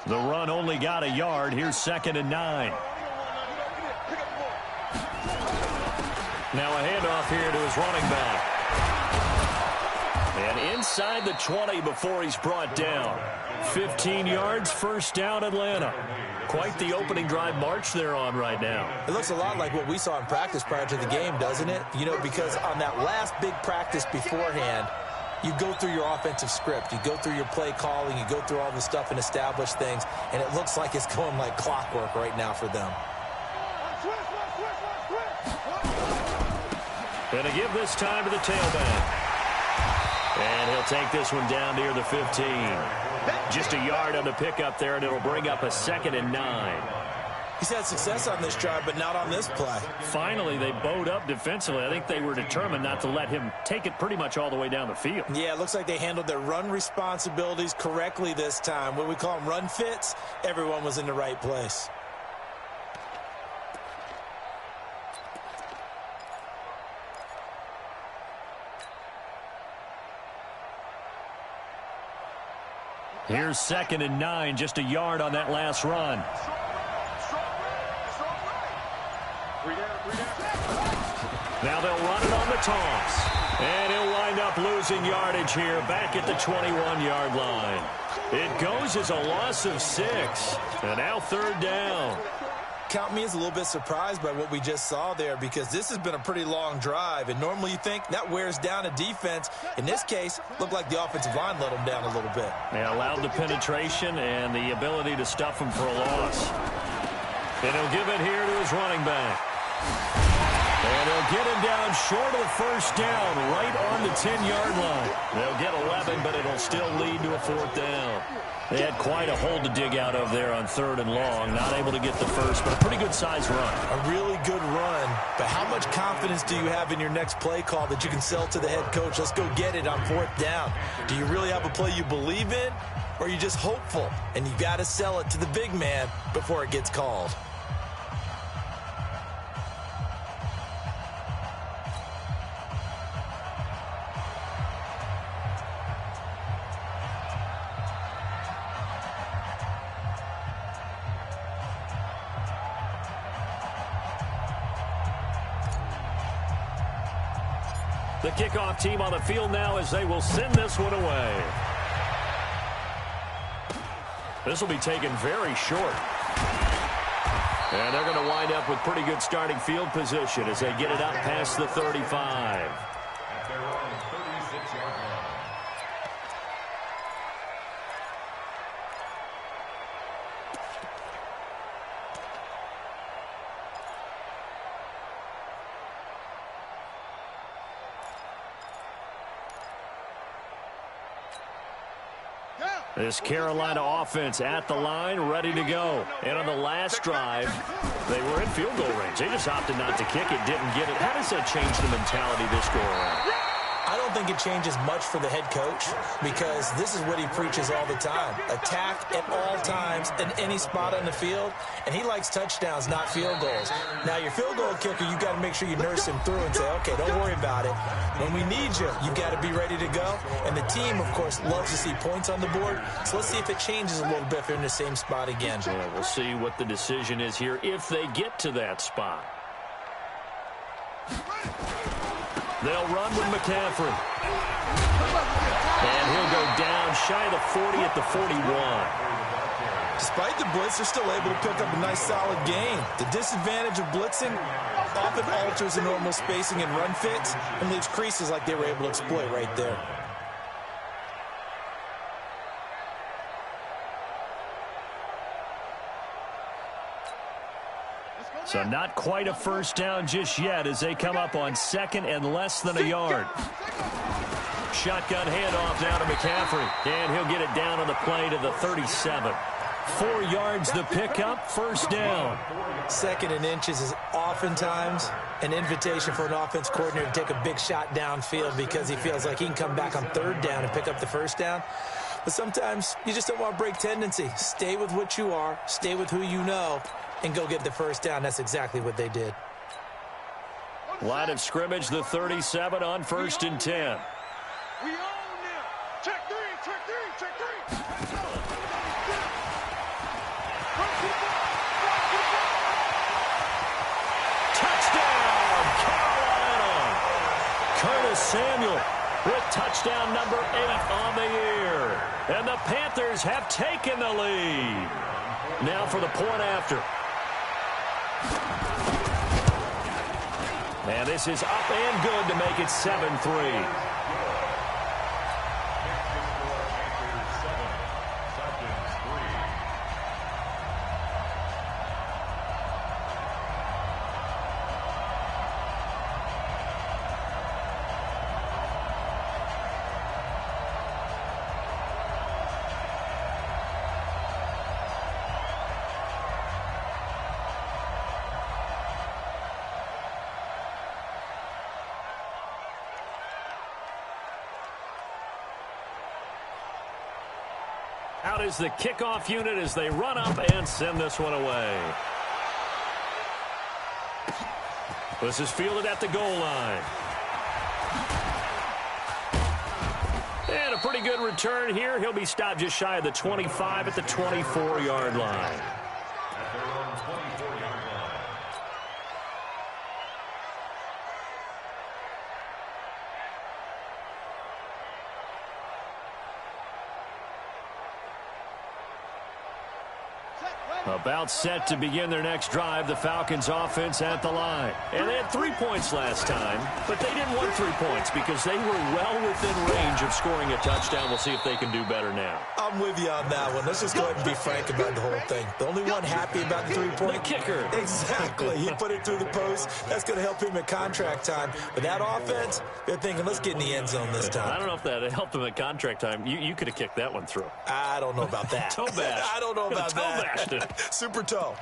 The run only got a yard. Here's 2nd and 9. Now a handoff here to his running back. And inside the 20 before he's brought down. 15 yards, first down, Atlanta. Quite the opening drive march they're on right now. It looks a lot like what we saw in practice prior to the game, doesn't it? You know, because on that last big practice beforehand, you go through your offensive script. You go through your play calling. You go through all the stuff and establish things. And it looks like it's going like clockwork right now for them. Gonna give this time to the tailback. And he'll take this one down near the 15. Just a yard on the pickup there, and it'll bring up a 2nd and 9. He's had success on this drive, but not on this play. Finally, they bowed up defensively. I think they were determined not to let him take it pretty much all the way down the field. Yeah, it looks like they handled their run responsibilities correctly this time. What we call them run fits, everyone was in the right place. Here's 2nd and 9, just a yard on that last run. Now they'll run it on the toss. And he'll wind up losing yardage here back at the 21-yard line. It goes as a loss of 6. And now 3rd down. Count me as a little bit surprised by what we just saw there, because this has been a pretty long drive, and normally you think that wears down a defense. In this case, looked like the offensive line let them down a little bit. They allowed the penetration and the ability to stuff him for a loss. And he'll give it here to his running back. And they'll get him down short of the first down, right on the 10-yard line. They'll get 11, but it'll still lead to a 4th down. They had quite a hole to dig out of there on 3rd and long. Not able to get the first, but a pretty good-sized run. A really good run. But how much confidence do you have in your next play call that you can sell to the head coach? Let's go get it on 4th down. Do you really have a play you believe in, or are you just hopeful? And you got to sell it to the big man before it gets called. The kickoff team on the field now as they will send this one away. This will be taken very short. And they're going to wind up with pretty good starting field position as they get it up past the 35. This Carolina offense at the line, ready to go. And on the last drive, they were in field goal range. They just opted not to kick it, didn't get it. How does that change the mentality this go around? I don't think it changes much for the head coach, because this is what he preaches all the time. Attack at all times in any spot on the field, and he likes touchdowns, not field goals. Now, your field goal kicker, you got to make sure you nurse him through and say, okay, don't worry about it. When we need you, you got to be ready to go. And the team, of course, loves to see points on the board, so let's see if it changes a little bit if they're in the same spot again. Yeah, we'll see what the decision is here if they get to that spot. They'll run with McCaffrey. And he'll go down shy of the 40 at the 41. Despite the blitz, they're still able to pick up a nice solid gain. The disadvantage of blitzing often alters the normal spacing and run fits and leaves creases like they were able to exploit right there. So not quite a first down just yet as they come up on 2nd and less than a yard. Shotgun handoff now to McCaffrey. And he'll get it down on the play to the 37. 4 yards the pickup, first down. 2nd and inches is oftentimes an invitation for an offense coordinator to take a big shot downfield because he feels like he can come back on 3rd down and pick up the first down. But sometimes you just don't want to break tendency. Stay with what you are, stay with who you know, and go get the first down. That's exactly what they did. Line of scrimmage, the 37 on 1st and 10. Samuel with touchdown number 8 on the year. And the Panthers have taken the lead. Now for the point after. And this is up and good to make it 7-3. Out is the kickoff unit as they run up and send this one away. This is fielded at the goal line. And a pretty good return here. He'll be stopped just shy of the 25 at the 24-yard line. About set to begin their next drive, the Falcons offense at the line. And they had 3 points last time, but they didn't want 3 points because they were well within range of scoring a touchdown. We'll see if they can do better now. I'm with you on that one. Let's just go ahead and be frank about the whole thing. The only one happy about the 3-point. The kicker. Exactly. He put it through the post. That's going to help him at contract time. But that offense, they're thinking, let's get in the end zone this time. I don't know if that helped him at contract time. You could have kicked that one through. I don't know about that. Toe bash. I don't know about that. Toe bashed it. Super toe.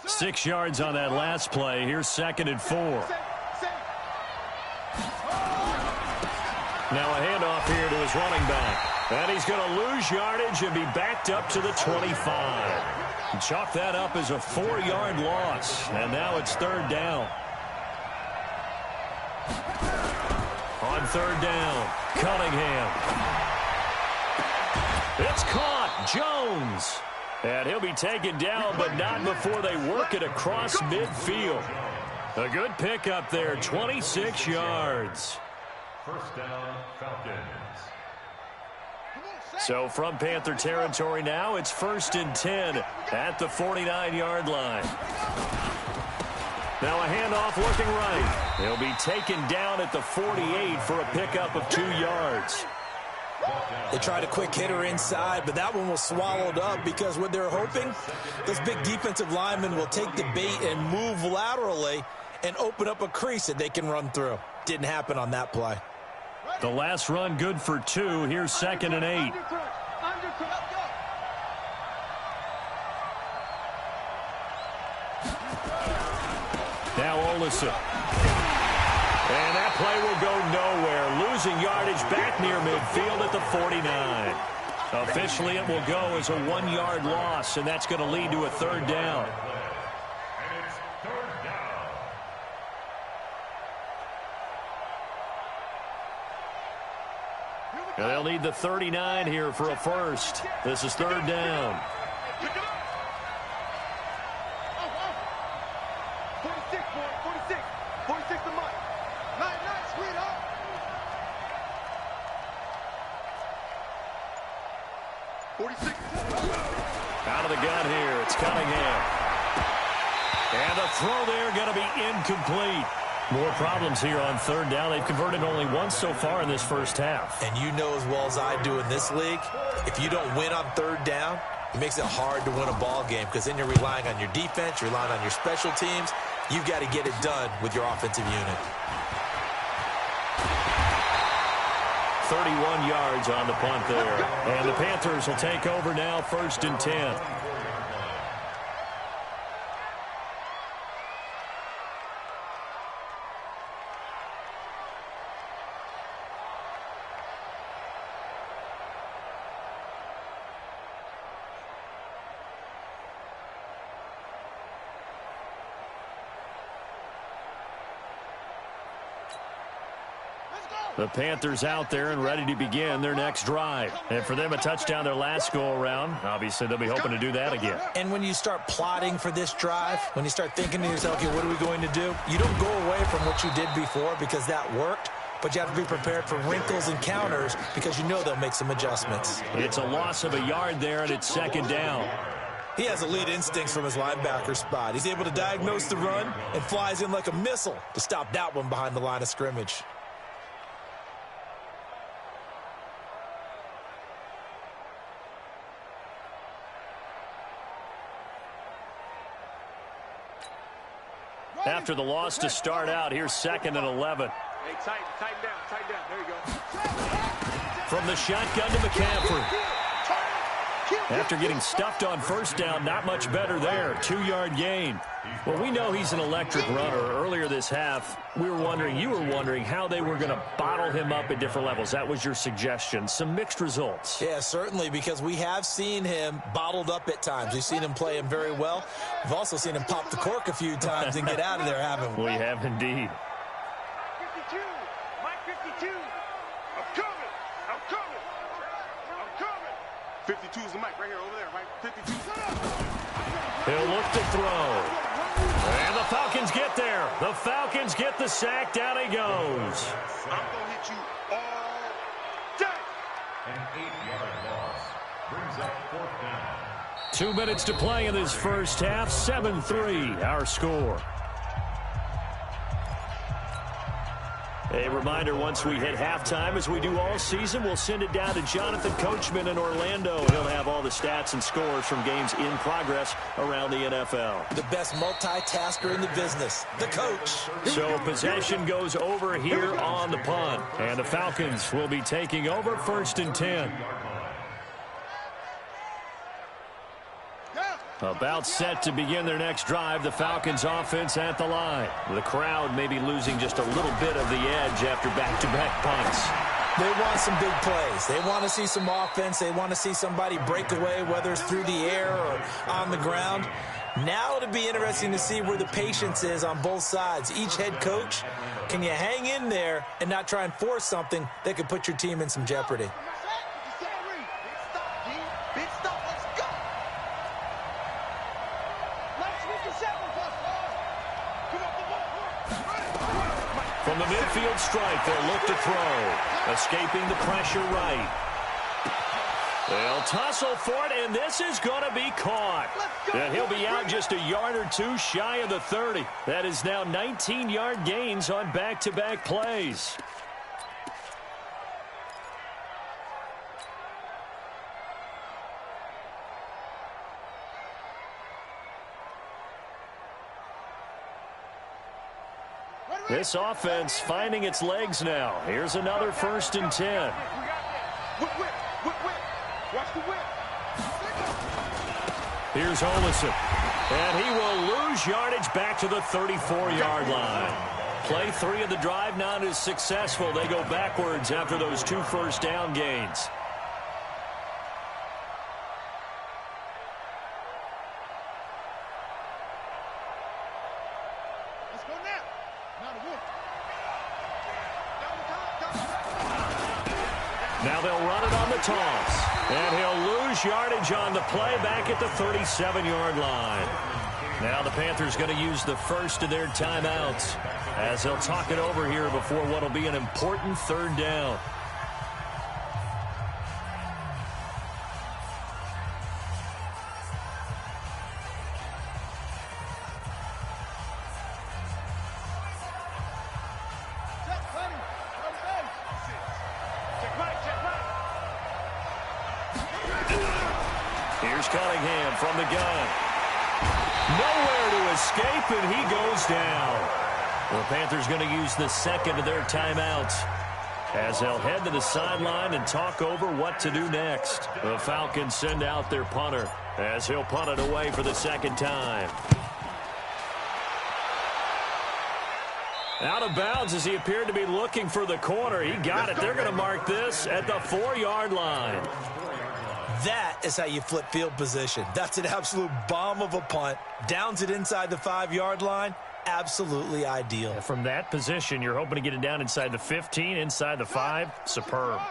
Six yards on that last play. Here's 2nd and 4. Now a handoff here to his running back. And he's going to lose yardage and be backed up to the 25. Chalk that up as a 4-yard loss. And now it's 3rd down. On 3rd down, Cunningham. It's caught. Jones. And he'll be taken down, but not before they work it across midfield. A good pickup there, 26 yards. 1st down, Falcons. So from Panther territory now, it's 1st and 10 at the 49-yard line. Now a handoff looking right. He'll be taken down at the 48 for a pickup of 2 yards. They tried a quick hitter inside, but that one was swallowed up because what they're hoping, those big defensive linemen will take the bait and move laterally and open up a crease that they can run through. Didn't happen on that play. The last run good for 2. Here's 2nd and 8. Now Olsen. And that play will go nowhere. Losing yardage back near midfield at the 49. Officially, it will go as a 1-yard loss, and that's going to lead to a 3rd down. And it's 3rd down. And they'll need the 39 here for a first. This is 3rd down. 46 to Mike. Nice, sweetheart. Out of the gun here, it's Cunningham. And the throw there going to be incomplete. More problems here on 3rd down. They've converted only once so far in this first half. And you know as well as I do in this league, if you don't win on 3rd down, it makes it hard to win a ball game because then you're relying on your defense, you're relying on your special teams. You've got to get it done with your offensive unit. 31 yards on the punt there. And the Panthers will take over now, 1st and 10. Let's go. The Panthers out there and ready to begin their next drive. And for them, a touchdown their last go-around. Obviously, they'll be hoping to do that again. And when you start plotting for this drive, when you start thinking to yourself, okay, what are we going to do? You don't go away from what you did before because that worked. But you have to be prepared for wrinkles and counters because you know they'll make some adjustments. It's a loss of a yard there, and it's second down. He has elite instincts from his linebacker spot. He's able to diagnose the run and flies in like a missile to stop that one behind the line of scrimmage. After the loss to start out, here's 2nd and 11. Hey, tighten down. There you go. From the shotgun to McCaffrey. After getting stuffed on first down, not much better there. 2-yard gain. Well, we know he's an electric runner. Earlier this half, you were wondering how they were going to bottle him up at different levels. That was your suggestion. Some mixed results. Yeah, certainly, because we have seen him bottled up at times. We've seen him play him very well. We've also seen him pop the cork a few times and get out of there, haven't we? We have indeed. 52, Mike 52. I'm coming. 52 is the mic right here, over there, Mike. 52. He'll look to throw. And the Falcons get there. The Falcons get the sack. Down he goes. I'm going to hit you all day. An 8-yard loss brings up 4th down. 2 minutes to play in this first half. 7-3 our score. A reminder, once we hit halftime, as we do all season, we'll send it down to Jonathan Coachman in Orlando. He'll have all the stats and scores from games in progress around the NFL. The best multitasker in the business, the coach. So possession goes over here on the punt. And the Falcons will be taking over 1st and 10. About set to begin their next drive, the Falcons offense at the line. The crowd may be losing just a little bit of the edge after back-to-back punts. They want some big plays. They want to see some offense. They want to see somebody break away, whether it's through the air or on the ground. Now it'll be interesting to see where the patience is on both sides. Each head coach, can you hang in there and not try and force something that could put your team in some jeopardy? From the midfield stripe, they'll look to throw. Escaping the pressure right. They'll tussle for it, and this is going to be caught. And he'll be out just a yard or two shy of the 30. That is now 19-yard gains on back-to-back plays. This offense finding its legs now. Here's another 1st and 10. Watch the whip. Here's Olison. And he will lose yardage back to the 34-yard line. Play 3 of the drive not as successful. They go backwards after those 2 first down gains. Let's go now. Now they'll run it on the toss. And he'll lose yardage on the play back at the 37-yard line. Now the Panthers going to use the first of their timeouts as they'll talk it over here before what will be an important 3rd down. Here's Cunningham from the gun. Nowhere to escape, and he goes down. The Panthers going to use the 2nd of their timeouts as they'll head to the sideline and talk over what to do next. The Falcons send out their punter as he'll punt it away for the 2nd time. Out of bounds as he appeared to be looking for the corner. He got it. They're going to mark this at the 4-yard line. That is how you flip field position. That's an absolute bomb of a punt. Downs it inside the 5-yard line. absolutely ideal. From that position, you're hoping to get it down inside the 15, inside the 5. Superb.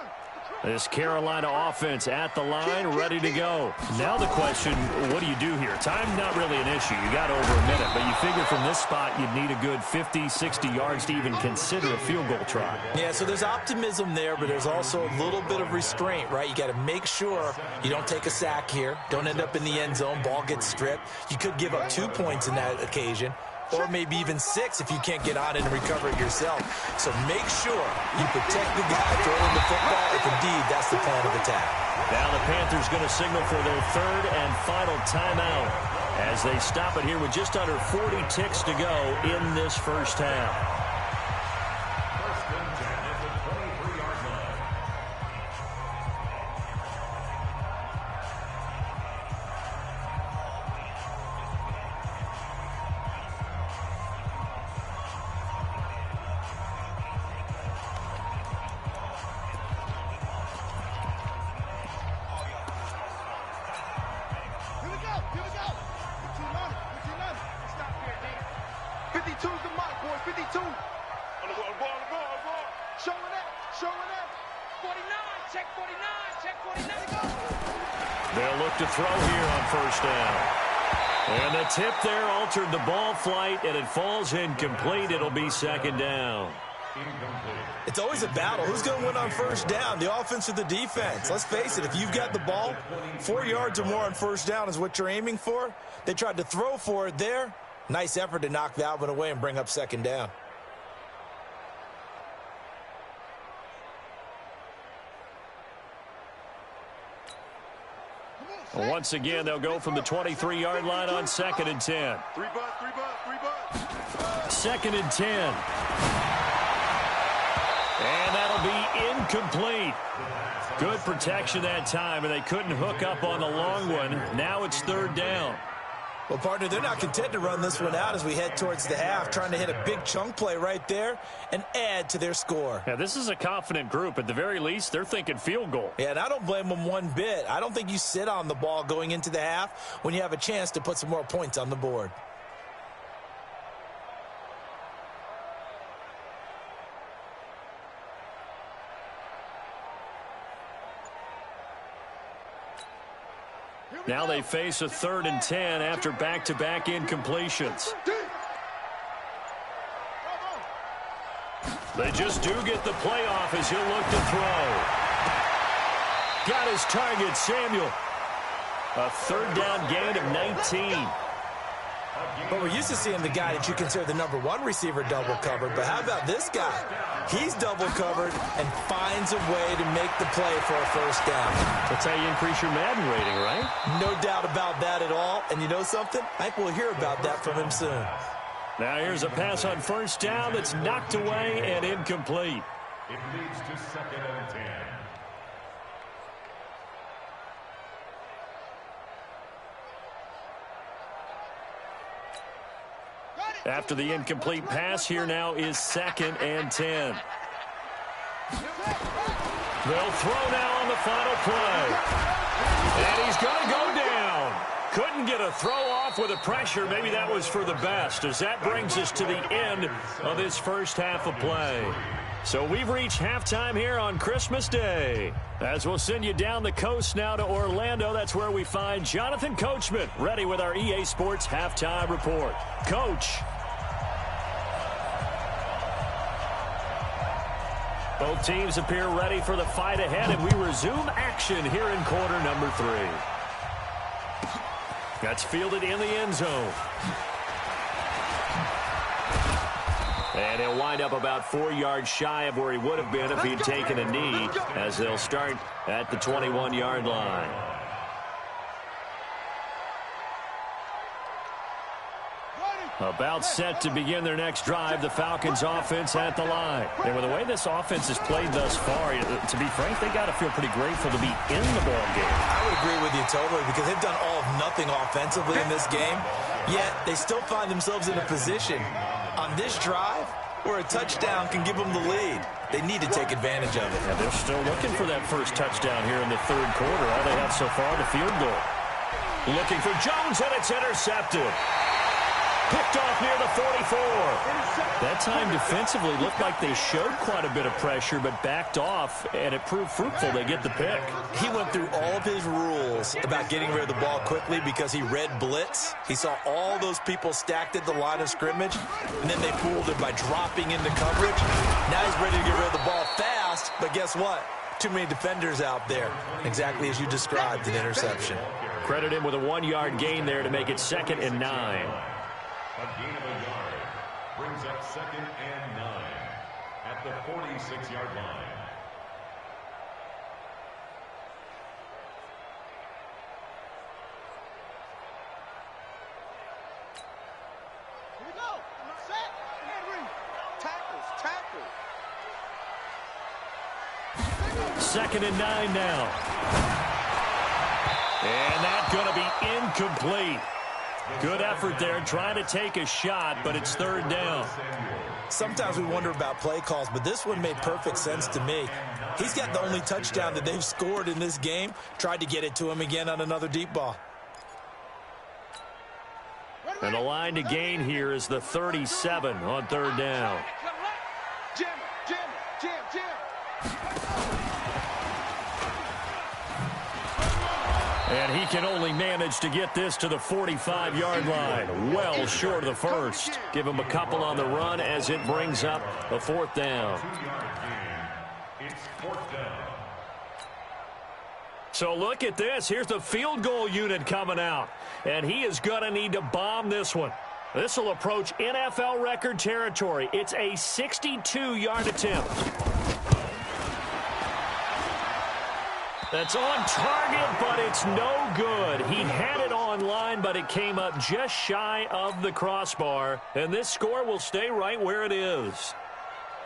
This Carolina offense at the line, ready to go. Now the question, what do you do here? Time not really an issue. You got over a minute, but you figure from this spot you'd need a good 50, 60 yards to even consider a field goal try. Yeah, so there's optimism there, but there's also a little bit of restraint, right? You got to make sure you don't take a sack here. Don't end up in the end zone. Ball gets stripped. You could give up 2 points in that occasion, or maybe even 6 if you can't get on it and recover it yourself. So make sure you protect the guy throwing the football if indeed that's the plan of attack. Now the Panthers going to signal for their third and final timeout as they stop it here with just under 40 ticks to go in this first half. First and 10 at the 23-yard line. Here we go. 15-9. Stop here, D. 52's the mic, boys. 52. On the ball. Showing up. 49. Check 49. They'll look to throw here on first down. And the tip there altered the ball flight, and it falls incomplete. It'll be second down. It's always a battle. Who's going to win on first down, the offense or the defense? Let's face it, if you've got the ball, 4 yards or more on first down is what you're aiming for. They tried to throw for it there. Nice effort to knock that one away and bring up second down. Once again, they'll go from the 23-yard line on second and 10. 3 bucks. Second and 10. And that'll be incomplete. Good protection that time, and they couldn't hook up on the long one. Now it's third down. Well, partner, they're not content to run this one out as we head towards the half, trying to hit a big chunk play right there and add to their score. Yeah, this is a confident group. At the very least, they're thinking field goal. Yeah, and I don't blame them one bit. I don't think you sit on the ball going into the half when you have a chance to put some more points on the board. Now they face a third and 10 after back-to-back incompletions. They just do get the playoff as he'll look to throw. Got his target, Samuel. A third down gain of 19. But we're used to seeing the guy that you consider the number 1 receiver double covered. But how about this guy? He's double covered and finds a way to make the play for a first down. That's how you increase your Madden rating, right? No doubt about that at all. And you know something? I think we'll hear about that from him soon. Now here's a pass on first down that's knocked away and incomplete. It leads to second and 10. After the incomplete pass, here now is second and 10. They'll throw now on the final play. And he's going to go down. Couldn't get a throw off with the pressure. Maybe that was for the best, as that brings us to the end of this first half of play. So we've reached halftime here on Christmas Day. As we'll send you down the coast now to Orlando, that's where we find Jonathan Coachman, ready with our EA Sports Halftime Report. Coach. Both teams appear ready for the fight ahead, and we resume action here in quarter number 3. That's fielded in the end zone. And he'll wind up about 4 yards shy of where he would have been if he'd taken a knee, as they'll start at the 21-yard line. About set to begin their next drive, the Falcons offense at the line. And with the way this offense has played thus far, to be frank, they got to feel pretty grateful to be in the ball game. I would agree with you totally, because they've done all of nothing offensively in this game, yet they still find themselves in a position on this drive where a touchdown can give them the lead. They need to take advantage of it. And they're still looking for that first touchdown here in the third quarter. All they have so far, the field goal. Looking for Jones, and it's intercepted. Picked off near the 44. That time defensively looked like they showed quite a bit of pressure, but backed off, and it proved fruitful. They get the pick. He went through all of his rules about getting rid of the ball quickly because he read blitz. He saw all those people stacked at the line of scrimmage, and then they fooled him by dropping into coverage. Now he's ready to get rid of the ball fast, but guess what? Too many defenders out there. Exactly as you described, an interception. Credit him with a 1-yard gain there to make it 2nd and 9. A gain of a yard brings up 2nd and 9 at the 46-yard line. Here we go. Set. Henry. Tackles. 2nd and 9 now. And that's going to be incomplete. Good effort there, trying to take a shot, but it's 3rd down. Sometimes we wonder about play calls, but this one made perfect sense to me. He's got the only touchdown that they've scored in this game. Tried to get it to him again on another deep ball. And the line to gain here is the 37 on 3rd down. Jam, jam, jam, jam. And he can only manage to get this to the 45-yard line. Well short of the first. Give him a couple on the run as it brings up a 4th down. It's 4th down. So look at this. Here's the field goal unit coming out. And he is going to need to bomb this one. This will approach NFL record territory. It's a 62-yard attempt. That's on target, but it's no good. He had it on line, but it came up just shy of the crossbar. And this score will stay right where it is.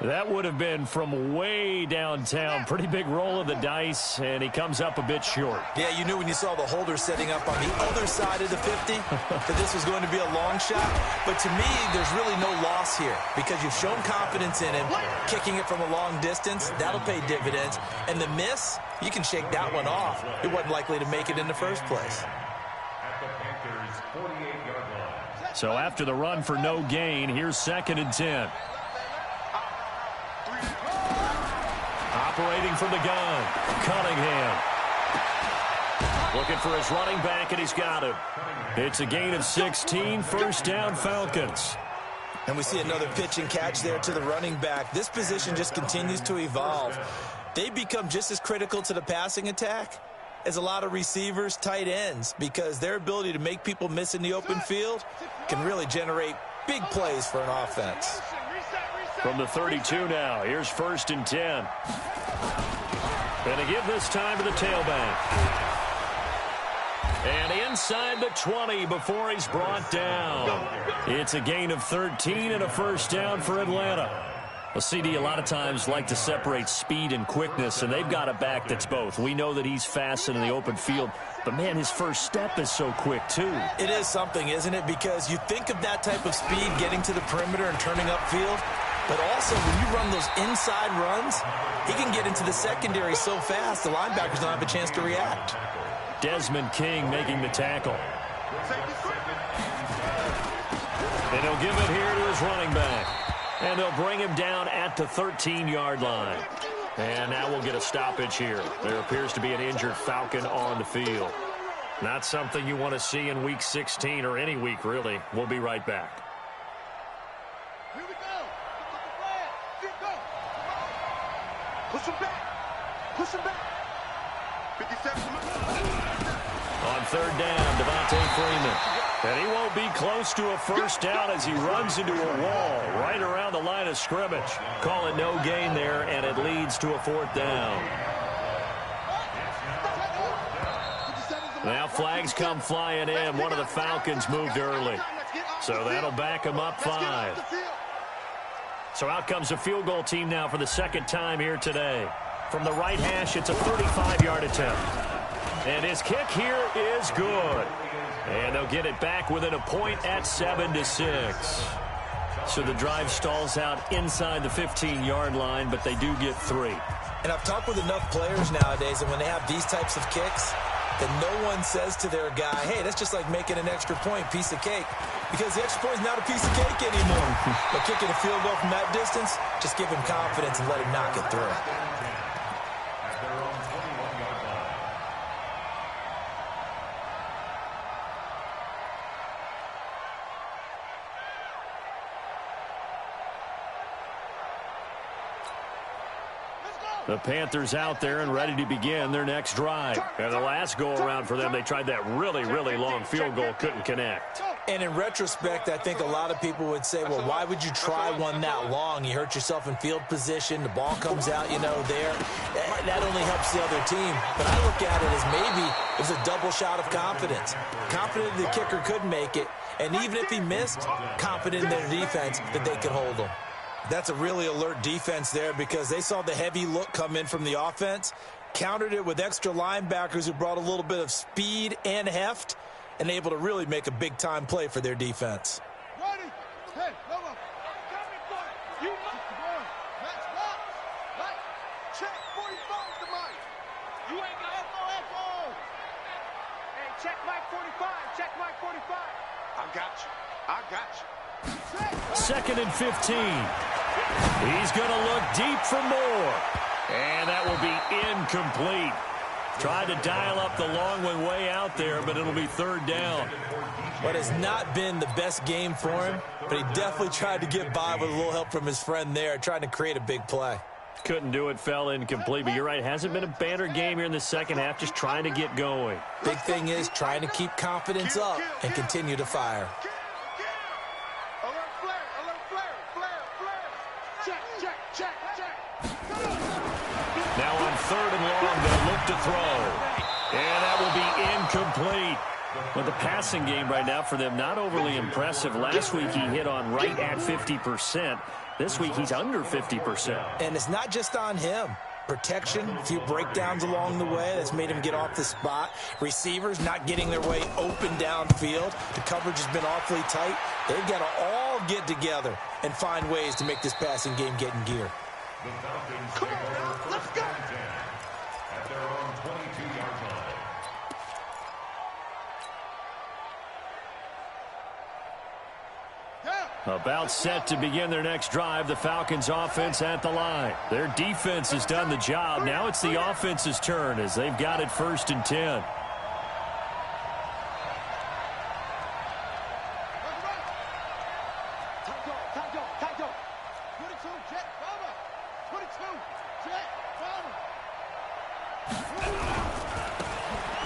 That would have been from way downtown. Pretty big roll of the dice, and he comes up a bit short. Yeah, you knew when you saw the holder setting up on the other side of the 50 that this was going to be a long shot. But to me, there's really no loss here because you've shown confidence in him. Kicking it from a long distance, that'll pay dividends. And the miss, you can shake that one off. It wasn't likely to make it in the first place. At the Panthers' 48-yard line. So after the run for no gain, here's 2nd and 10. Operating from the gun, Cunningham. Looking for his running back, and he's got him. It's a gain of 16, 1st down Falcons. And we see another pitch and catch there to the running back. This position just continues to evolve. They become just as critical to the passing attack as a lot of receivers, tight ends, because their ability to make people miss in the open field can really generate big plays for an offense. From the 32 now, here's 1st and 10. And to give this time to the tailback. And inside the 20 before he's brought down. It's a gain of 13 and a 1st down for Atlanta. Well, CD, a lot of times like to separate speed and quickness, and they've got a back that's both. We know that he's fast in the open field, but, man, his first step is so quick, too. It is something, isn't it? Because you think of that type of speed getting to the perimeter and turning upfield, but also when you run those inside runs, he can get into the secondary so fast the linebackers don't have a chance to react. Desmond King making the tackle. And he'll give it here to his running back. And they'll bring him down at the 13-yard line. And now we'll get a stoppage here. There appears to be an injured Falcon on the field. Not something you want to see in Week 16 or any week, really. We'll be right back. Here we go. Here we go. Push him back. Push him back. 57. On 3rd down, Devontae Freeman. And he won't be close to a 1st down as he runs into a wall right around the line of scrimmage. Call it no gain there, and it leads to a 4th down. Now flags come flying in. One of the Falcons moved early. So that'll back him up 5. So out comes a field goal team now for the 2nd time here today. From the right hash, it's a 35-yard attempt. And his kick here is good. And they'll get it back within a point at 7-6. So the drive stalls out inside the 15-yard line, but they do get 3. And I've talked with enough players nowadays, and when they have these types of kicks, that no one says to their guy, hey, that's just like making an extra point, piece of cake. Because the extra point is not a piece of cake anymore. But kicking a field goal from that distance, just give him confidence and let him knock it through. The Panthers out there and ready to begin their next drive. And the last go-around for them, they tried that really, really long field goal, couldn't connect. And in retrospect, I think a lot of people would say, well, why would you try one that long? You hurt yourself in field position. The ball comes out, you know, there. That only helps the other team. But I look at it as maybe it was a double shot of confidence. Confident the kicker could make it. And even if he missed, confident in their defense that they could hold him. That's a really alert defense there because they saw the heavy look come in from the offense, countered it with extra linebackers who brought a little bit of speed and heft, and able to really make a big-time play for their defense. Ready? Hey, Lobo. I'm coming for you. You must go. Match box. Right. Check 45 to Mike. You ain't got echo. Hey, check Mike 45. Check Mike 45. I got you. I got you. 2nd and 15. He's going to look deep for more. And that will be incomplete. Tried to dial up the long one way out there, but it'll be 3rd down. What has not been the best game for him, but he definitely tried to get by with a little help from his friend there, trying to create a big play. Couldn't do it, fell incomplete, but you're right, hasn't been a banner game here in the second half, just trying to get going. Big thing is trying to keep confidence up and continue to fire. Now on 3rd and long, they'll look to throw. And that will be incomplete. Well, the passing game right now for them, not overly impressive. Last week he hit on right at 50%. This week he's under 50%. And it's not just on him. Protection, a few breakdowns along the way that's made him get off the spot. Receivers not getting their way open downfield. The coverage has been awfully tight. They've got to all get together and find ways to make this passing game get in gear. The Falcons take over Let's go. at their own 22-yard line. About set to begin their next drive, the Falcons offense at the line. Their defense has done the job. Now it's the offense's turn as they've got it 1st and 10.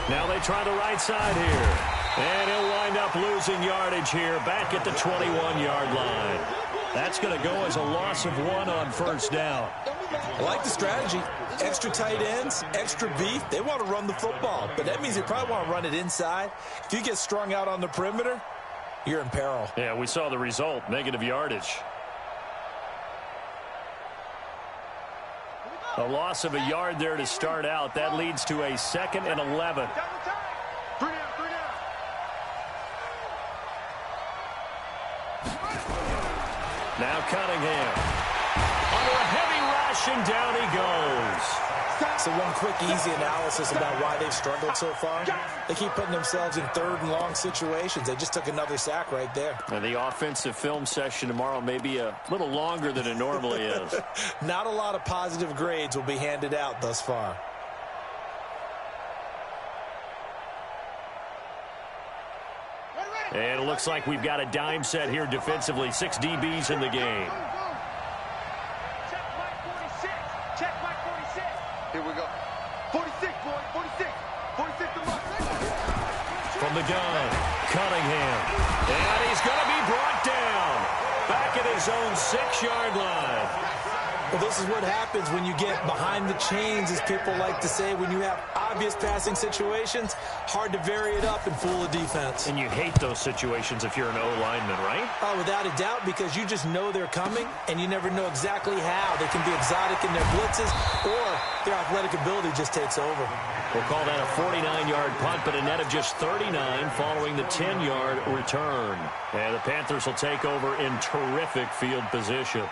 Now they try the right side here. And he'll wind up losing yardage here back at the 21-yard line. That's going to go as a loss of 1 on 1st down. I like the strategy. Extra tight ends, extra beef. They want to run the football, but that means they probably want to run it inside. If you get strung out on the perimeter, you're in peril. Yeah, we saw the result, negative yardage. A loss of a yard there to start out. That leads to a 2nd and 11. Now Cunningham. Under a heavy rush, and down he goes. So one quick, easy analysis about why they've struggled so far. They keep putting themselves in 3rd and long situations. They just took another sack right there. And the offensive film session tomorrow may be a little longer than it normally is. Not a lot of positive grades will be handed out thus far. And it looks like we've got a dime set here defensively. 6 DBs in the game. Check Mike 46. Check Mike 46. Here we go. 46, boy. 46. 46 to Mike. From the gun, Cunningham. And he's going to be brought down. Back at his own 6-yard line. Well, this is what happens when you get behind the chains, as people like to say. When you have obvious passing situations, hard to vary it up and fool a defense. And you hate those situations if you're an O-lineman, right? Oh, without a doubt, because you just know they're coming, and you never know exactly how. They can be exotic in their blitzes, or their athletic ability just takes over. We'll call that a 49-yard punt, but a net of just 39 following the 10-yard return. And the Panthers will take over in terrific field position.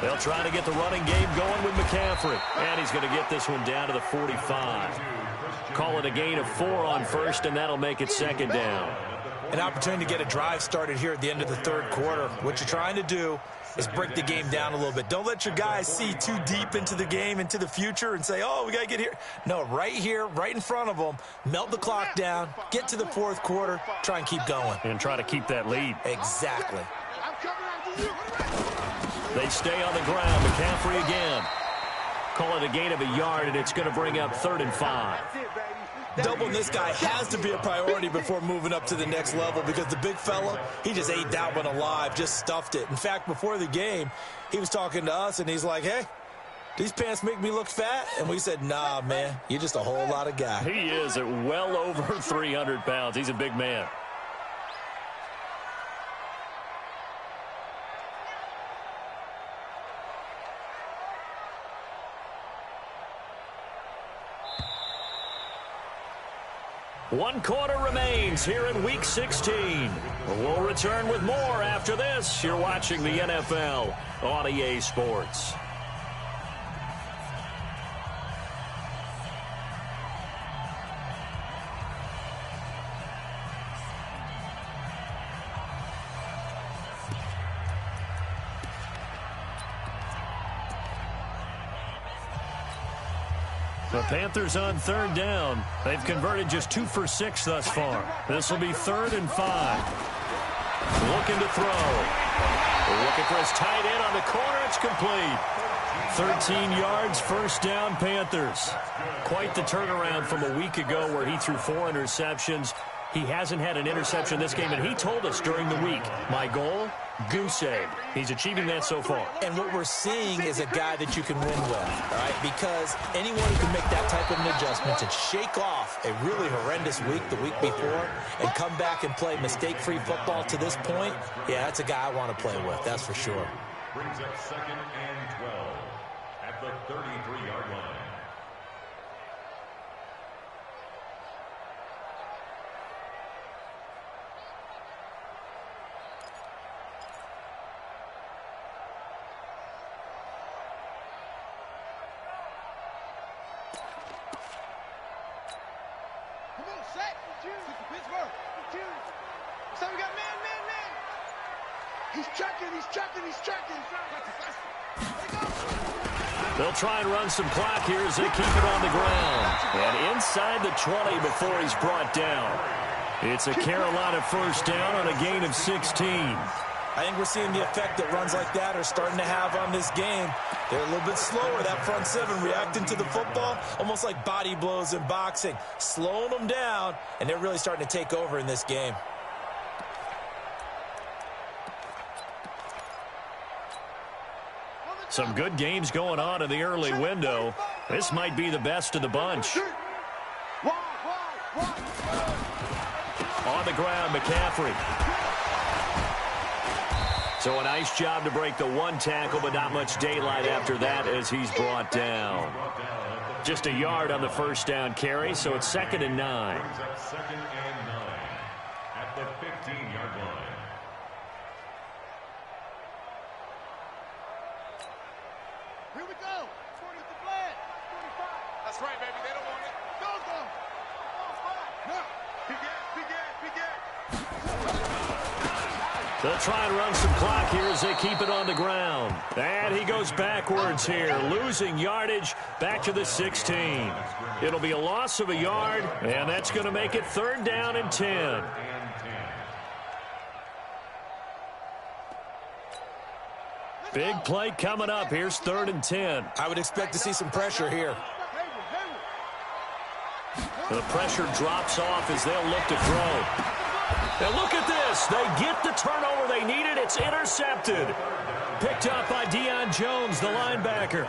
They'll try to get the running game going with McCaffrey. And he's going to get this one down to the 45. Call it a gain of 4 on first, and that'll make it second down. An opportunity to get a drive started here at the end of the third quarter. What you're trying to do is break the game down a little bit. Don't let your guys see too deep into the game, into the future, and say, oh, we got to get here. No, right here, right in front of them, melt the clock down, get to the fourth quarter, try and keep going. And try to keep that lead. Exactly. They stay on the ground. McCaffrey again. Call it a gain of a yard, and it's going to bring up 3rd and 5. Doubling this guy has to be a priority before moving up to the next level because the big fella, he just ate that one alive, just stuffed it. In fact, before the game, he was talking to us, and he's like, hey, these pants make me look fat? And we said, nah, man, you're just a whole lot of guy. He is at well over 300 pounds. He's a big man. One quarter remains here in Week 16. We'll return with more after this. You're watching the NFL on EA Sports. The Panthers on 3rd down. They've converted just 2 for 6 thus far. This will be 3rd and 5. Looking to throw. Looking for his tight end on the corner. It's complete. 13 yards, 1st down, Panthers. Quite the turnaround from a week ago where he threw 4 interceptions. He hasn't had an interception this game, and he told us during the week, my goal, goose egg. He's achieving that so far. And what we're seeing is a guy that you can win with, all right? Because anyone who can make that type of an adjustment and shake off a really horrendous week the week before and come back and play mistake-free football to this point, yeah, that's a guy I want to play with, that's for sure. Brings up 2nd and 12 at the 33-yard line. They'll try and run some clock here as they keep it on the ground. And inside the 20 before he's brought down. It's a Carolina 1st down on a gain of 16. I think we're seeing the effect that runs like that are starting to have on this game. They're a little bit slower, that front 7, reacting to the football, almost like body blows in boxing, slowing them down, and they're really starting to take over in this game. Some good games going on in the early window. This might be the best of the bunch. On the ground, McCaffrey. So a nice job to break the 1 tackle, but not much daylight after that as he's brought down. Just a yard on the 1st down carry, so it's 2nd and 9. 2nd and 9 at the 15-yard line. Here we go. 40 the flag. 45. That's right, baby. They don't want it. Go. No. They'll try and run some clock here as they keep it on the ground. And he goes backwards here, losing yardage back to the 16. It'll be a loss of a yard, and that's going to make it 3rd down and 10. Big play coming up. Here's 3rd and 10. I would expect to see some pressure here. The pressure drops off as they'll look to throw. And look at this. They get the turnover they needed. It's intercepted. Picked up by Deion Jones, the linebacker.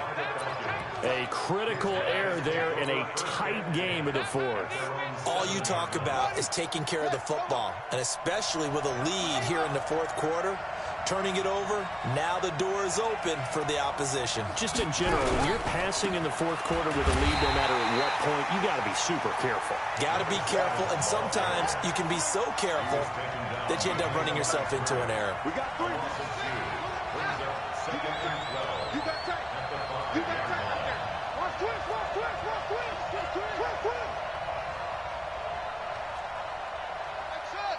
A critical error there in a tight game in the 4th. All you talk about is taking care of the football, and especially with a lead here in the 4th quarter. Turning it over, now the door is open for the opposition. Just in general, when you're passing in the 4th quarter with a lead, no matter at what point, you got to be super careful. Got to be careful, and sometimes you can be so careful that you end up running yourself into an error. We got 3. Brings up second and 12. You got tight. You got tight right there. Watch twist, watch twist, watch twist. Twist, twist. That's it.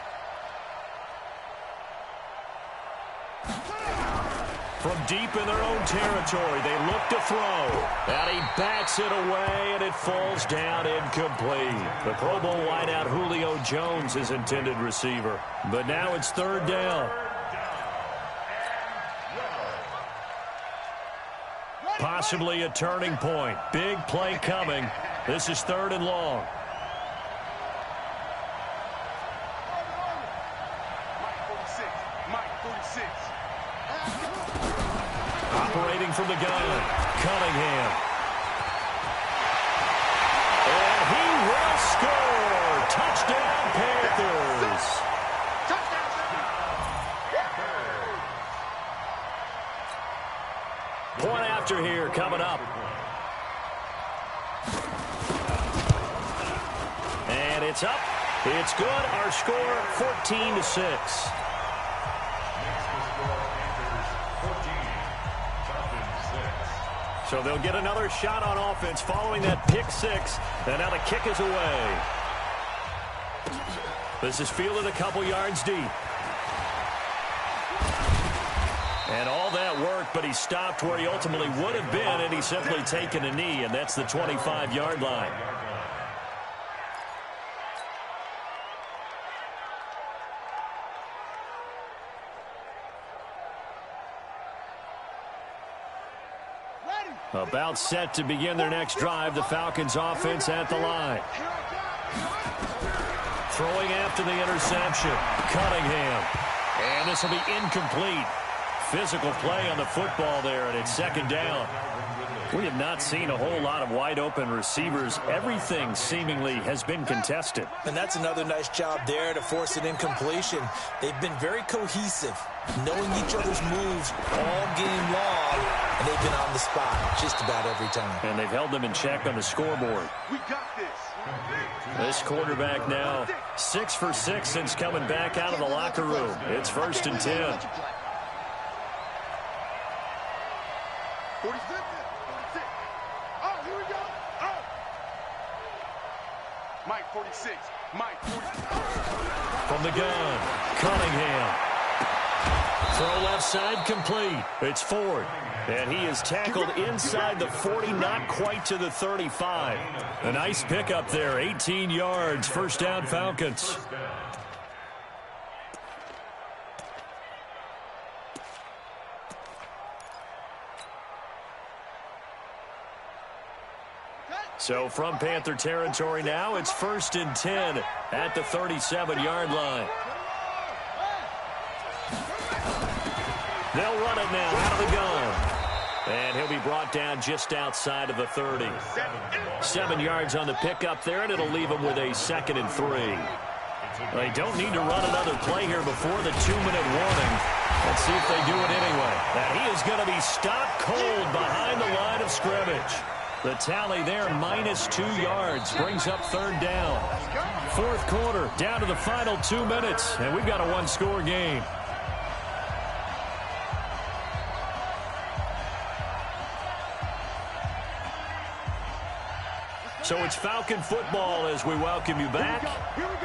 From deep in their own territory, they look to throw. And he bats it away, and it falls down incomplete. The Pro Bowl wideout Julio Jones is intended receiver. But now it's third down. Possibly a turning point. Big play coming. This is third and long. Operating from the gun, Cunningham. And he will score. Touchdown, Panthers. Point after here coming up. And it's up. It's good. Our score 14-6. So they'll get another shot on offense following that pick six. And now the kick is away. This is fielded a couple yards deep. And all that work, but he stopped where he ultimately would have been, and he's simply taken a knee, and that's the 25-yard line. About set to begin their next drive, the Falcons offense at the line. Throwing after the interception, Cunningham. And this will be incomplete. Physical play on the football there, and it's second down. We have not seen a whole lot of wide-open receivers. Everything seemingly has been contested. And that's another nice job there to force an incompletion. They've been very cohesive, knowing each other's moves all game long, and they've been on the spot just about every time. And they've held them in check on the scoreboard. We got this. This quarterback now 6 for 6 since coming back out of the locker room. It's first and 10. 46. Oh, here we go. Oh. Mike 46. Mike 46. From the gun, Cunningham. Throw left side complete. It's Ford. And he is tackled inside the 40, not quite to the 35. A nice pickup there, 18 yards. First down, Falcons. So from Panther territory now, it's first and 10 at the 37-yard line. They'll run it now out of the gun. And he'll be brought down just outside of the 30. 7 yards on the pickup there, and it'll leave him with a 2nd and 3. They don't need to run another play here before the 2-minute warning. Let's see if they do it anyway. And he is going to be stopped cold behind the line of scrimmage. The tally there, -2 yards, brings up third down. Fourth quarter, down to the final 2 minutes, and we've got a one-score game. So it's Falcon football as we welcome you back.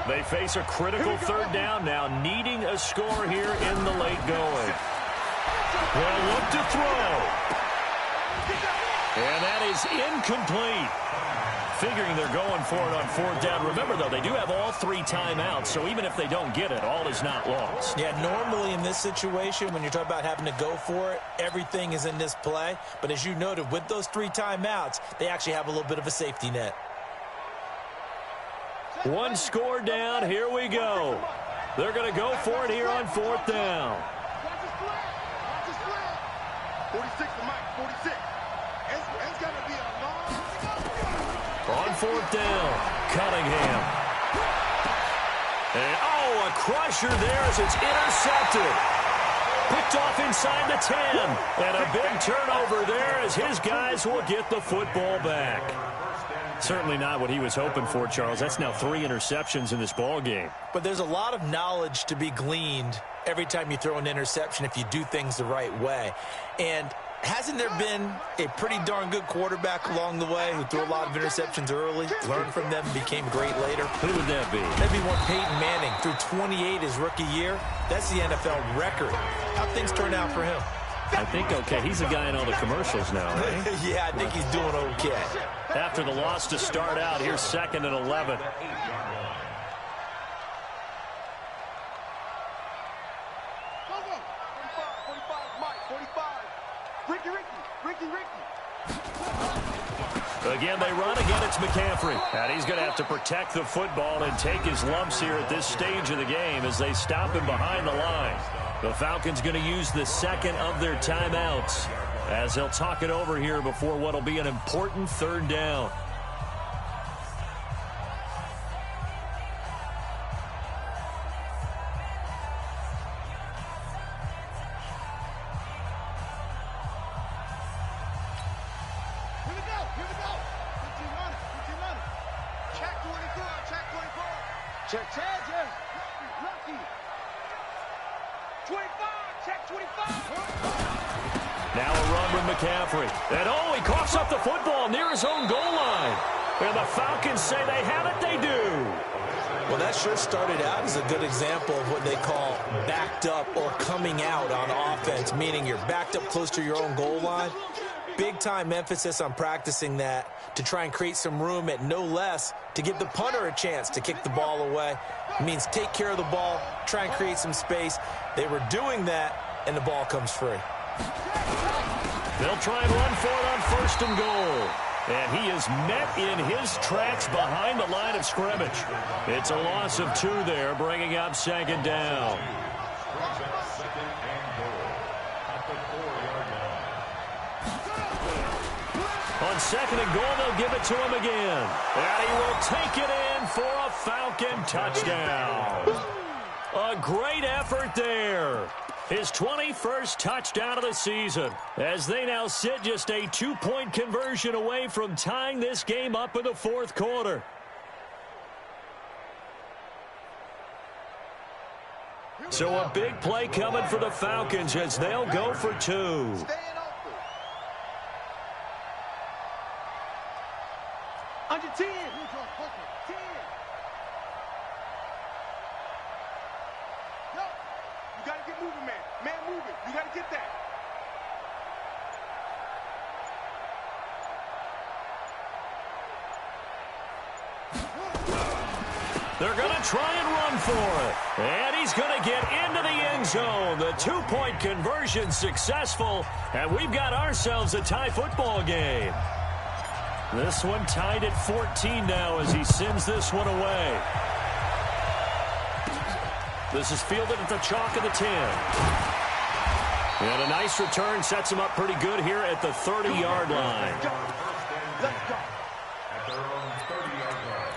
They face a critical third down now, needing a score here in the late going. They'll look to throw. And that is incomplete. Figuring they're going for it on fourth down. Remember, though, they do have all 3 timeouts, so even if they don't get it, all is not lost. Yeah, normally in this situation, when you're talking about having to go for it, everything is in this play. But as you noted, with those 3 timeouts, they actually have a little bit of a safety net. One score down. Here we go. They're going to go for it here on fourth down. 46 to Mike, 46. It's going to be a long... On fourth down, Cunningham. And, a crusher there as it's intercepted. Picked off inside the 10. And a big turnover there as his guys will get the football back. Certainly not what he was hoping for, Charles. That's now 3 interceptions in this ball game. But there's a lot of knowledge to be gleaned every time you throw an interception if you do things the right way. And hasn't there been a pretty darn good quarterback along the way who threw a lot of interceptions early, learned from them, and became great later? Who would that be? That'd be one Peyton Manning. Threw 28 his rookie year. That's the NFL record. How'd things turn out for him? I think okay. He's a guy in all the commercials now, right? Yeah, I think he's doing okay. After the loss to start out, here's 2nd and 11. Again, they run. Again, it's McCaffrey. And he's going to have to protect the football and take his lumps here at this stage of the game as they stop him behind the line. The Falcons going to use the second of their timeouts as they'll talk it over here before what will be an important 3rd down. Now a run with McCaffrey. And oh, he coughs up the football near his own goal line. And the Falcons say they have it, they do. Well, that sure started out as a good example of what they call backed up or coming out on offense, meaning you're backed up close to your own goal line. Big-time emphasis on practicing that to try and create some room at no less to give the punter a chance to kick the ball away. It means take care of the ball, try and create some space. They were doing that, and the ball comes free. They'll try and run for it on 1st and goal. And he is met in his tracks behind the line of scrimmage. It's a loss of 2 there, bringing up 2nd down. On 2nd and goal, they'll give it to him again. And he will take it in for a Falcon touchdown. A great effort there. His 21st touchdown of the season, as they now sit just a 2-point conversion away from tying this game up in the 4th quarter. So a big play coming for the Falcons as they'll go for 2. Under 10. 10. No, you got to get moving, man. Man moving. You got to get that. They're going to try and run for it. And he's going to get into the end zone. The 2-point conversion successful. And we've got ourselves a tie football game. This one tied at 14 now as he sends this one away. This is fielded at the chalk of the 10. And a nice return sets him up pretty good here at the 30-yard line. Let's go. At their own 30-yard line.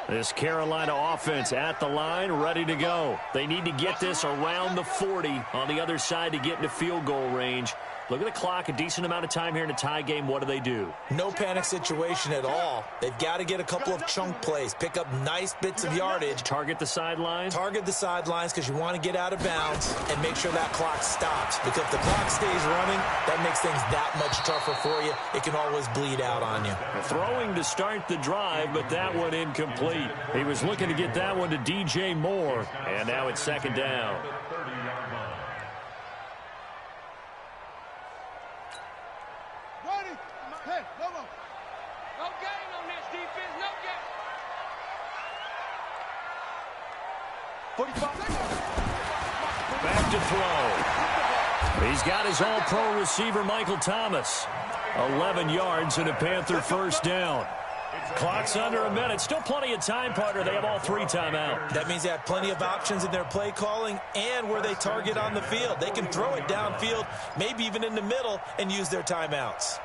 This Carolina offense at the line, ready to go. They need to get this around the 40 on the other side to get into field goal range. Look at the clock, a decent amount of time here in a tie game. What do? No panic situation at all. They've got to get a couple of chunk plays, pick up nice bits of yardage. Target the sidelines? Target the sidelines because you want to get out of bounds and make sure that clock stops. Because if the clock stays running, that makes things that much tougher for you. It can always bleed out on you. Throwing to start the drive, but that one incomplete. He was looking to get that one to DJ Moore, and now it's 2nd down. Hey, come on. No gain on this defense, no gain. 45 seconds. Back to throw. He's got his all-pro receiver, Michael Thomas. 11 yards and a Panther 1st down. Clock's under a minute. Still plenty of time, partner. They have all 3 timeout. That means they have plenty of options in their play calling and where they target on the field. They can throw it downfield, maybe even in the middle, and use their timeouts.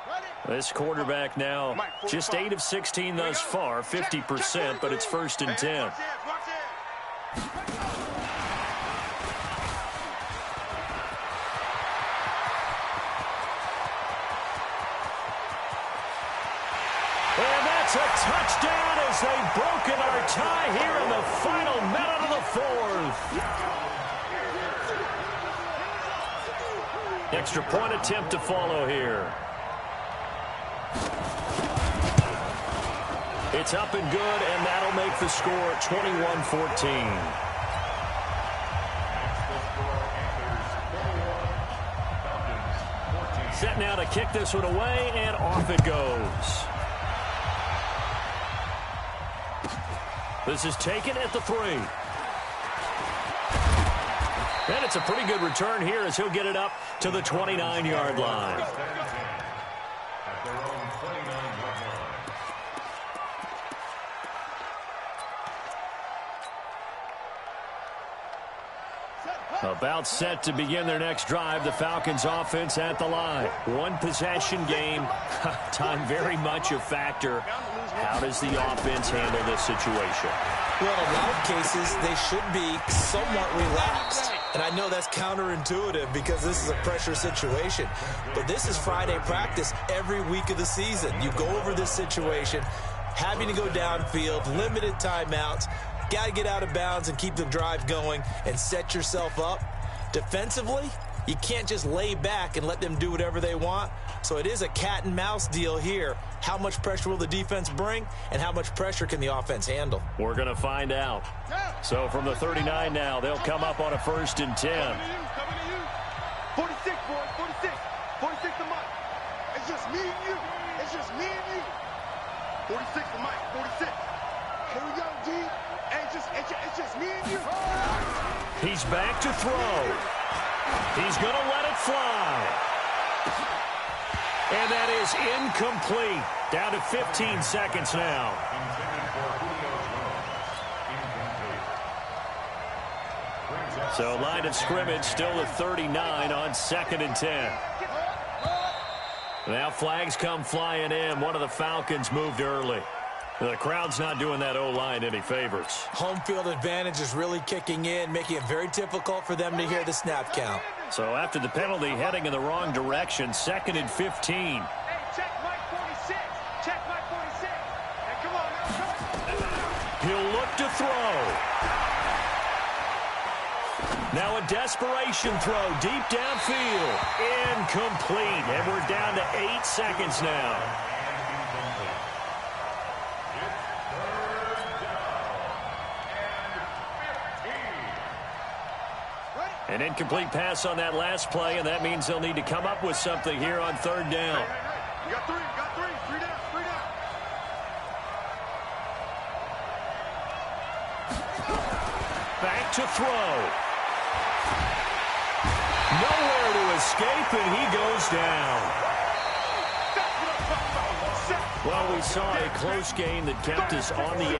Ready? This quarterback now just 8 of 16 thus far, 50%, but it's 1st and 10. And that's a touchdown as they've broken our tie here in the final minute of the 4th. Extra point attempt to follow here. It's up and good, and that'll make the score 21-14. Set now to kick this one away, and off it goes. This is taken at the 3. And it's a pretty good return here as he'll get it up to the 29-yard line. At their own 29-yard line. About set to begin their next drive, the Falcons offense at the line. One possession game. Time very much a factor. How does the offense handle this situation? Well, in a lot of cases, they should be somewhat relaxed. And I know that's counterintuitive because this is a pressure situation. But this is Friday practice every week of the season. You go over this situation, having to go downfield, limited timeouts. Got to get out of bounds and keep the drive going and set yourself up. Defensively, you can't just lay back and let them do whatever they want. So it is a cat and mouse deal here. How much pressure will the defense bring, and how much pressure can the offense handle? We're going to find out. So from the 39 now, they'll come up on a 1st and 10. 46, boys, 46. 46 to Mike. It's just me and you. It's just me and you. 46 to Mike, 46. Here we go, G. It's just me and you. He's back to throw. He's going to let it fly. And that is incomplete. Down to 15 seconds now. So line of scrimmage still at 39 on 2nd and 10. Now flags come flying in. One of the Falcons moved early. The crowd's not doing that O-line any favors. Home field advantage is really kicking in, making it very difficult for them to hear the snap count. So after the penalty, heading in the wrong direction, 2nd and 15. Hey, check Mike 46. Check Mike 46. Hey, come on now. He'll look to throw. Now a desperation throw deep downfield. Incomplete. And we're down to 8 seconds now. An incomplete pass on that last play, and that means they'll need to come up with something here on 3rd down. You got 3, you got 3. 3 down, 3 down. Back to throw. Nowhere to escape, and he goes down. Well, we saw a close game that kept us on the